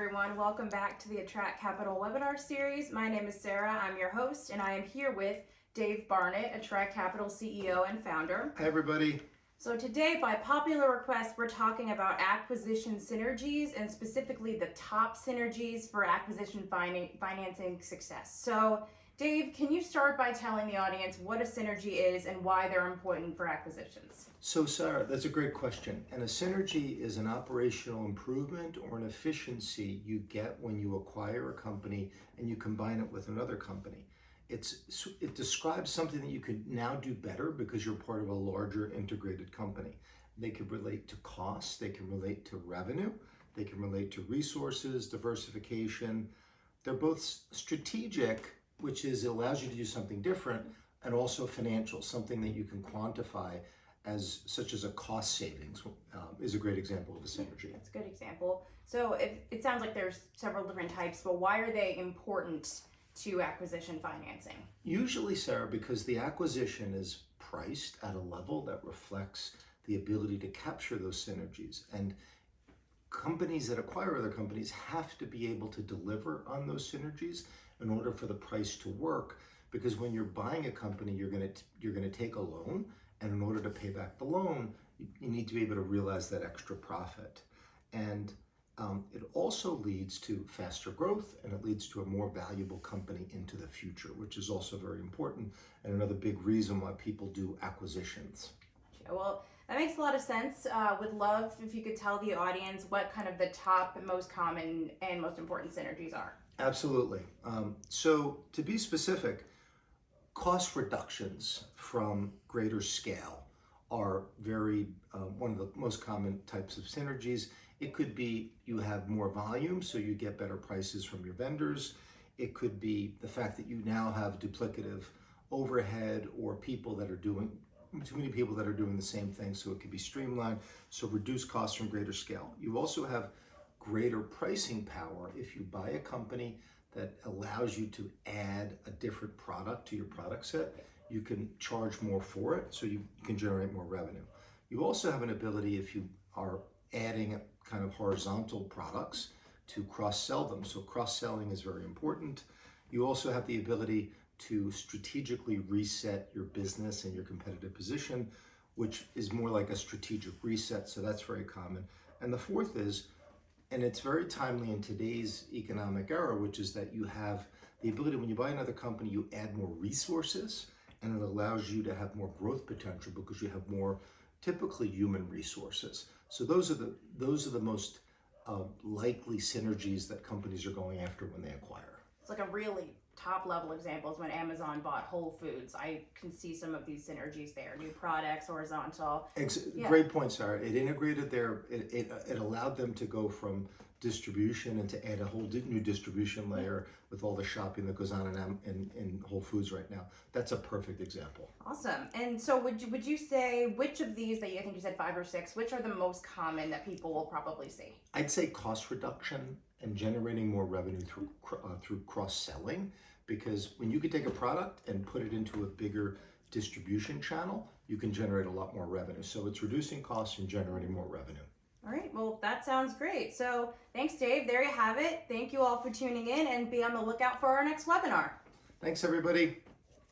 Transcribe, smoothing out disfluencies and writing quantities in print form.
everyone. Welcome back to the Attract Capital webinar series. My name is Sarah. I'm your host, and I am here with Dave Barnett, Attract Capital CEO and founder. Hi, everybody. So today, by popular request, we're talking about acquisition synergies and specifically the top synergies for acquisition financing success. So Dave, can you start by telling the audience what a synergy is and why they're important for acquisitions? So Sarah, that's a great question. And a synergy is an operational improvement or an efficiency you get when you acquire a company and you combine it with another company. It describes something that you could now do better because you're part of a larger integrated company. They could relate to costs, they can relate to revenue, they can relate to resources, diversification. They're both strategic, which allows you to do something different, and also financial, something that you can quantify such as a cost savings is a great example of a synergy. That's a good example. So it sounds like there's several different types, but why are they important to acquisition financing? Usually, Sarah, because the acquisition is priced at a level that reflects the ability to capture those synergies. And companies that acquire other companies have to be able to deliver on those synergies in order for the price to work. Because when you're buying a company, you're going to take a loan, and in order to pay back the loan, you need to be able to realize that extra profit. And it also leads to faster growth, and it leads to a more valuable company into the future, which is also very important and another big reason why people do acquisitions. Well, that makes a lot of sense. Would love if you could tell the audience what kind of the top, most common, and most important synergies are. Absolutely. So to be specific, cost reductions from greater scale are one of the most common types of synergies. It could be you have more volume, so you get better prices from your vendors. It could be the fact that you now have duplicative overhead or too many people that are doing the same thing, so it could be streamlined, so reduce costs from greater scale. You also have greater pricing power if you buy a company that allows you to add a different product to your product set. You can charge more for it, so you can generate more revenue. You also have an ability, if you are adding kind of horizontal products, to cross-sell them. So cross-selling is very important. You also have the ability to strategically reset your business and your competitive position, which is more like a strategic reset, so that's very common. And the fourth is, and it's very timely in today's economic era, which is that you have the ability, when you buy another company, you add more resources, and it allows you to have more growth potential because you have more typically human resources. So those are the most likely synergies that companies are going after when they acquire. It's like a really top level example is when Amazon bought Whole Foods. I can see some of these synergies there. New products, horizontal. Great point, Sarah. It integrated it allowed them to go from distribution and to add a whole new distribution layer with all the shopping that goes on in Whole Foods right now. That's a perfect example. Awesome. And so would you say which of these I think you said 5 or 6, which are the most common that people will probably see? I'd say cost reduction and generating more revenue through cross-selling, because when you could take a product and put it into a bigger distribution channel, you can generate a lot more revenue. So it's reducing costs and generating more revenue. All right, well, that sounds great. So thanks, Dave. There you have it. Thank you all for tuning in, and be on the lookout for our next webinar. Thanks, everybody.